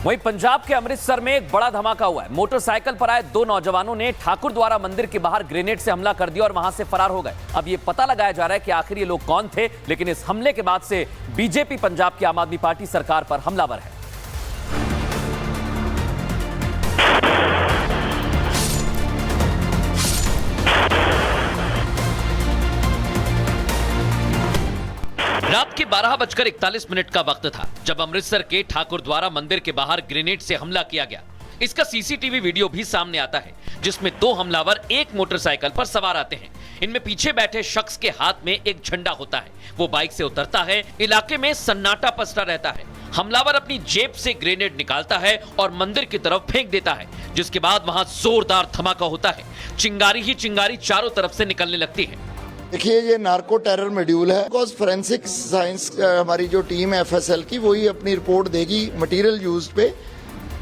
वहीं पंजाब के अमृतसर में एक बड़ा धमाका हुआ है। मोटरसाइकिल पर आए दो नौजवानों ने ठाकुर द्वारा मंदिर के बाहर ग्रेनेड से हमला कर दिया और वहां से फरार हो गए। अब ये पता लगाया जा रहा है कि आखिर ये लोग कौन थे, लेकिन इस हमले के बाद से बीजेपी पंजाब की आम आदमी पार्टी सरकार पर हमलावर है। रात के 12:41 का वक्त था जब अमृतसर के ठाकुर द्वारा मंदिर के बाहर ग्रेनेड से हमला किया गया। इसका सीसीटीवी वीडियो भी सामने आता है, जिसमें दो हमलावर एक मोटरसाइकिल पर सवार आते हैं। इनमें पीछे बैठे शख्स के हाथ में एक झंडा होता है। वो बाइक से उतरता है। इलाके में सन्नाटा पसरा रहता है। हमलावर अपनी जेब से ग्रेनेड निकालता है और मंदिर की तरफ फेंक देता है, जिसके बाद वहां जोरदार धमाका होता है। चिंगारी ही चिंगारी चारों तरफ से निकलने लगती है। देखिए, ये नार्को टेरर मॉड्यूल है। बिकॉज फोरेंसिक साइंस हमारी जो टीम है एफएसएल की, वही अपनी रिपोर्ट देगी मटेरियल यूज्ड पे।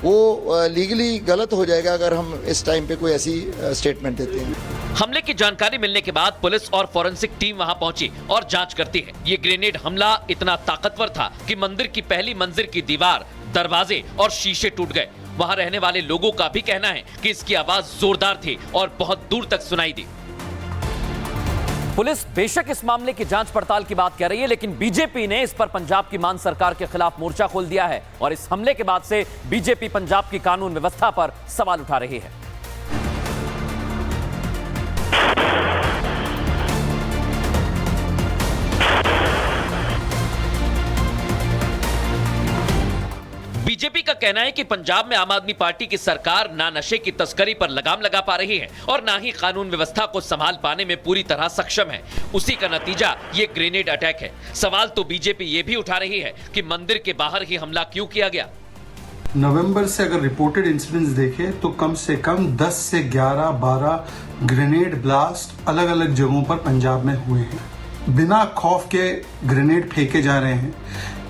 वो लीगली गलत हो जाएगा अगर हम इस टाइम पे कोई ऐसी स्टेटमेंट देते हैं। हमले की जानकारी मिलने के बाद पुलिस और फोरेंसिक टीम वहां पहुंची और जांच करती है। ये ग्रेनेड हमला इतना ताकतवर था कि मंदिर की पहली मंजिल की दीवार, दरवाजे और शीशे टूट गए। वहां रहने वाले लोगों का भी कहना है कि इसकी आवाज जोरदार थी और बहुत दूर तक सुनाई दी। पुलिस बेशक इस मामले की जांच पड़ताल की बात कर रही है, लेकिन बीजेपी ने इस पर पंजाब की मान सरकार के खिलाफ मोर्चा खोल दिया है और इस हमले के बाद से बीजेपी पंजाब की कानून व्यवस्था पर सवाल उठा रही है। बीजेपी का कहना है कि पंजाब में आम आदमी पार्टी की सरकार ना नशे की तस्करी पर लगाम लगा पा रही है और ना ही कानून व्यवस्था को संभाल पाने में पूरी तरह सक्षम है। उसी का नतीजा ये ग्रेनेड अटैक है। सवाल तो बीजेपी ये भी उठा रही है कि मंदिर के बाहर ही हमला क्यों किया गया। नवंबर से अगर रिपोर्टेड इंसिडेंट्स देखें तो कम से कम 10 से 11-12 ग्रेनेड ब्लास्ट अलग अलग जगहों पर पंजाब में हुए हैं। बिना खौफ के ग्रेनेड फेंके जा रहे हैं।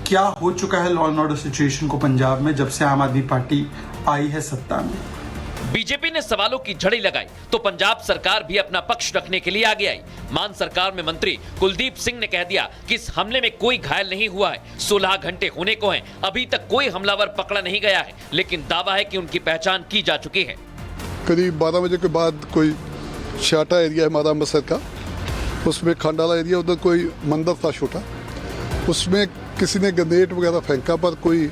क्या हो चुका है लॉ एंड ऑर्डर सिचुएशन को पंजाब में जब से आम आदमी पार्टी आई है सत्ता में। बीजेपी ने सवालों की झड़ी लगाई तो पंजाब सरकार भी अपना पक्ष रखने के लिए आगे आई। मान सरकार में मंत्री कुलदीप सिंह ने कह दिया कि इस हमले में कोई घायल नहीं हुआ है। 16 घंटे होने को हैं, अभी तक कोई हमलावर पकड़ा नहीं गया है, लेकिन दावा है कि उनकी पहचान की जा चुकी है। करीब 12 बजे के बाद कोई शाटा एरिया है हमारा अमृतसर का, उसमें खंडाला एरिया, उधर कोई मंदिर था छोटा, उसमें किसी ने ग्रेनेड वगैरह फेंका पर कोई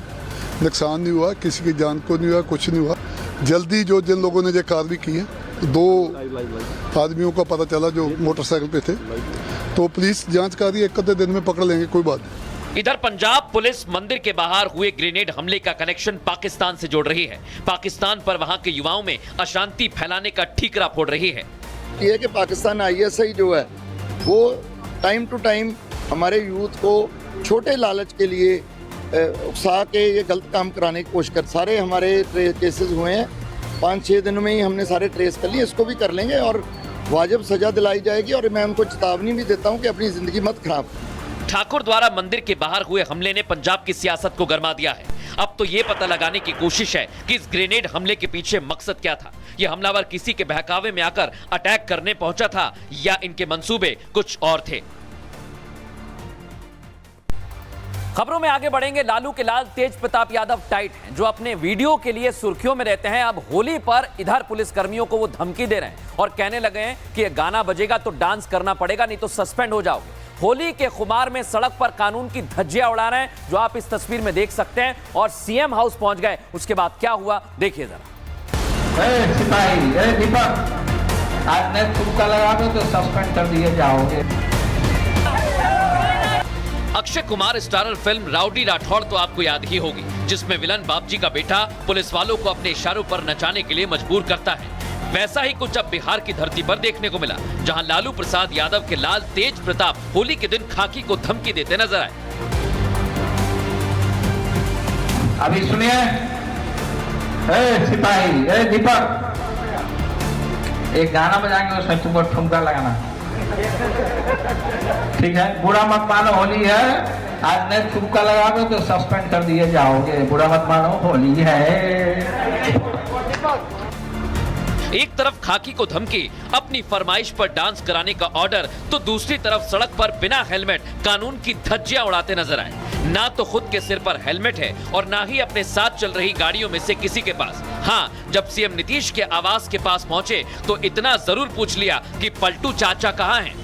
नुकसान नहीं हुआ, किसी की जान को नहीं हुआ, कुछ नहीं हुआ। जल्दी जो जिन लोगों ने ये कार्रवाई की है, 2 आदमियों का पता चला जो मोटरसाइकिल पे थे, तो पुलिस जांच कर रही है, 1 दिन में पकड़ लेंगे, कोई बात नहीं। इधर पंजाब पुलिस मंदिर के बाहर हुए ग्रेनेड हमले का कनेक्शन पाकिस्तान से जोड़ रही है। पाकिस्तान पर वहां के युवाओं में अशांति फैलाने का ठीकरा फोड़ रही है। ये कि पाकिस्तान ISI जो है वो टाइम टू टाइम हमारे यूथ को छोटे लालच के लिए उकसा के ये गलत काम कराने की कोशिश कर। सारे हमारे केसेस हुए हैं, 5-6 दिन में ही हमने सारे ट्रेस कर लिए। इसको भी कर लेंगे और वाजिब सजा दिलाई जाएगी। और मैं उनको चेतावनी भी देता हूं कि अपनी जिंदगी मत खराब। ठाकुर द्वारा मंदिर के बाहर हुए हमले ने पंजाब की सियासत को गरमा दिया है। अब तो ये पता लगाने की कोशिश है कि इस ग्रेनेड हमले के पीछे मकसद क्या था। ये हमलावर किसी के बहकावे में आकर अटैक करने पहुंचा था या इनके मंसूबे कुछ और थे। खबरों में आगे बढ़ेंगे। लालू के लाल तेज प्रताप यादव टाइट हैं, जो अपने वीडियो के लिए सुर्खियों में रहते हैं। अब होली पर इधर पुलिस कर्मियों को वो धमकी दे रहे हैं और कहने लगे हैं कि ये गाना बजेगा तो डांस करना पड़ेगा, नहीं तो सस्पेंड हो जाओगे। होली के खुमार में सड़क पर कानून की धज्जियां उड़ा रहे हैं, जो आप इस तस्वीर में देख सकते हैं। और सीएम हाउस पहुंच गए। उसके बाद क्या हुआ देखिए जरा। सिपाही दीपक, आज ने तुक्का लगा दो तो सस्पेंड कर दिए जाओगे। Akshay Kumar starrer film rowdy Rathore तो आपको याद ही होगी, जिसमें विलन बापजी का बेटा पुलिस वालों को अपने इशारों पर नचाने के लिए मजबूर करता है। वैसा ही कुछ अब बिहार की धरती पर देखने को मिला, जहां लालू प्रसाद यादव के लाल तेज प्रताप होली के दिन खाकी को धमकी देते नजर आए। अभी सुनिए, सिपाही दीपक, एक गाना बजाएंगे, उसमें तुमको ठुमका लगाना, ठीक है? बुरा मत मानो, होली है। आज ने ठुमका लगा दो तो सस्पेंड कर दिए जाओगे। बुरा मत मानो, होली है। एक तरफ खाकी को धमकी, अपनी फरमाइश पर डांस कराने का ऑर्डर, तो दूसरी तरफ सड़क पर बिना हेलमेट कानून की धज्जियां उड़ाते नजर आए। ना तो खुद के सिर पर हेलमेट है और ना ही अपने साथ चल रही गाड़ियों में से किसी के पास। हाँ, जब सीएम नीतीश के आवास के पास पहुंचे तो इतना जरूर पूछ लिया कि पलटू चाचा कहां हैं।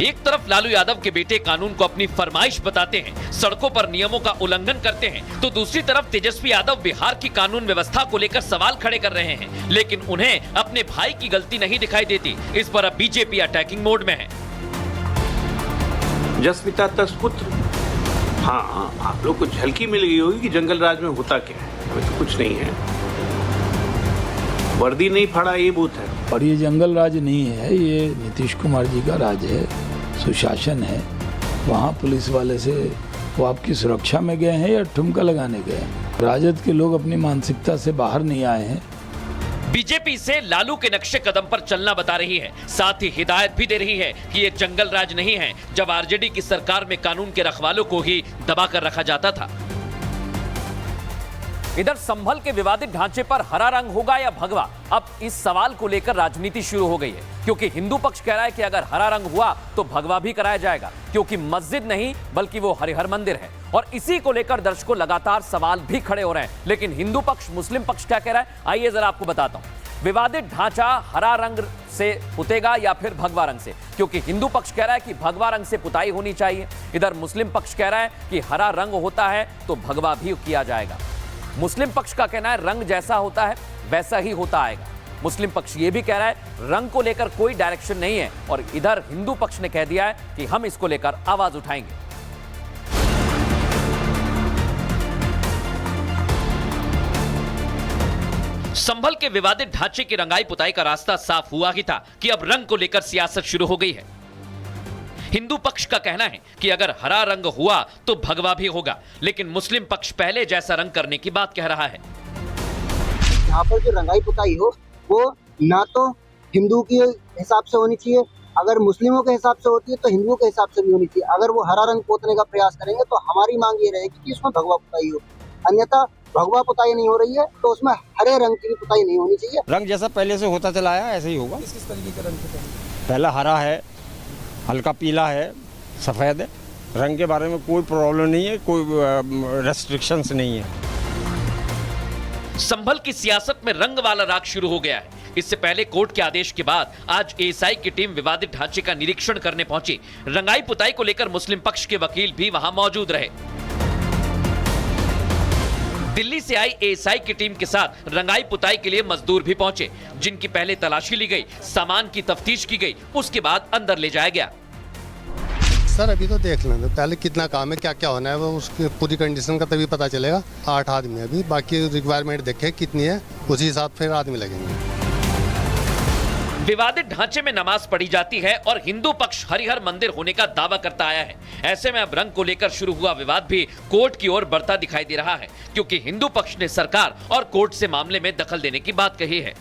एक तरफ लालू यादव के बेटे कानून को अपनी फरमाइश बताते हैं, सड़कों पर नियमों का उल्लंघन करते हैं, तो दूसरी तरफ तेजस्वी यादव बिहार की कानून व्यवस्था को लेकर सवाल खड़े कर रहे हैं, लेकिन उन्हें अपने भाई की गलती नहीं दिखाई देती। इस पर अब बीजेपी अटैकिंग मोड में है। जस पिता तस पुत्र। हाँ, आप लोग को झलकी मिल गई होगी कि जंगल राज में होता क्या है। अभी तो कुछ नहीं है, वर्दी नहीं फाड़ा ये बूथ है। और ये जंगल राज नहीं है, ये नीतीश कुमार जी का राज है, सुशासन है। वहाँ पुलिस वाले से वो आपकी सुरक्षा में गए हैं या ठुमका लगाने गए हैं? राजद के लोग अपनी मानसिकता से बाहर नहीं आए हैं। बीजेपी से लालू के नक्शे कदम पर चलना बता रही है, साथ ही हिदायत भी दे रही है कि ये जंगल राज नहीं है, जब आरजेडी की सरकार में कानून के रखवालों को ही दबाकर रखा जाता था। इधर संभल के विवादित ढांचे पर हरा रंग होगा या भगवा, अब इस सवाल को लेकर राजनीति शुरू हो गई है, क्योंकि हिंदू पक्ष कह रहा है कि अगर हरा रंग हुआ तो भगवा भी कराया जाएगा, क्योंकि मस्जिद नहीं बल्कि वो हरिहर मंदिर है। और इसी को लेकर दर्शकों लगातार सवाल भी खड़े हो रहे हैं। लेकिन हिंदू पक्ष, मुस्लिम पक्ष क्या कह रहा है, आइए जरा आपको बताता हूं। विवादित ढांचा हरा रंग से पुतेगा या फिर भगवा रंग से, क्योंकि हिंदू पक्ष कह रहा है कि भगवा रंग से पुताई होनी चाहिए। इधर मुस्लिम पक्ष कह रहा है कि हरा रंग होता है तो भगवा भी किया जाएगा। मुस्लिम पक्ष का कहना है रंग जैसा होता है वैसा ही होता आएगा। मुस्लिम पक्ष ये भी कह रहा है रंग को लेकर कोई डायरेक्शन नहीं है, और इधर हिंदू पक्ष ने कह दिया है कि हम इसको लेकर आवाज उठाएंगे। संभल के विवादित ढांचे की रंगाई पुताई का रास्ता साफ हुआ ही था कि अब रंग को लेकर सियासत शुरू हो गई है। हिंदू पक्ष का कहना है कि अगर हरा रंग हुआ तो भगवा भी होगा, लेकिन मुस्लिम पक्ष पहले जैसा रंग करने की बात कह रहा है। यहाँ पर जो रंगाई पुताई हो वो ना तो हिंदू के हिसाब से होनी चाहिए, अगर मुस्लिमों के हिसाब से होती है तो हिंदुओं के हिसाब से भी होनी चाहिए। अगर वो हरा रंग पोतने का प्रयास करेंगे तो हमारी मांग ये रहेगी कि उसमें भगवा पुताई हो, अन्यथा भगवा पुताई नहीं हो रही है तो उसमें हरे रंग की भी पुताई नहीं होनी चाहिए। रंग जैसा पहले से होता चला आया ऐसे ही होगा। किस तरीके का रंग? पहला हरा है, हल्का पीला है, सफ़ेद है। रंग के बारे में कोई प्रॉब्लम नहीं है, कोई रेस्ट्रिक्शंस नहीं है। संभल की सियासत में रंग वाला राग शुरू हो गया है। इससे पहले कोर्ट के आदेश के बाद आज एएसआई की टीम विवादित ढांचे का निरीक्षण करने पहुंची। रंगाई पुताई को लेकर मुस्लिम पक्ष के वकील भी वहां मौजूद रहे। दिल्ली से आई एएसआई की टीम के साथ रंगाई पुताई के लिए मजदूर भी पहुंचे, जिनकी पहले तलाशी ली गई, सामान की तफ्तीश की गई, उसके बाद अंदर ले जाया गया। सर अभी तो देख लेंगे पहले कितना काम है, क्या क्या होना है, वो उसकी पूरी कंडीशन का तभी पता चलेगा। 8 आदमी अभी, बाकी रिक्वायरमेंट देखे कितनी है, उसी हिसाब फिर आदमी लगेंगे। विवादित ढांचे में नमाज पढ़ी जाती है और हिंदू पक्ष हरिहर मंदिर होने का दावा करता आया है। ऐसे में अब रंग को लेकर शुरू हुआ विवाद भी कोर्ट की ओर बढ़ता दिखाई दे रहा है, क्योंकि हिंदू पक्ष ने सरकार और कोर्ट से मामले में दखल देने की बात कही है।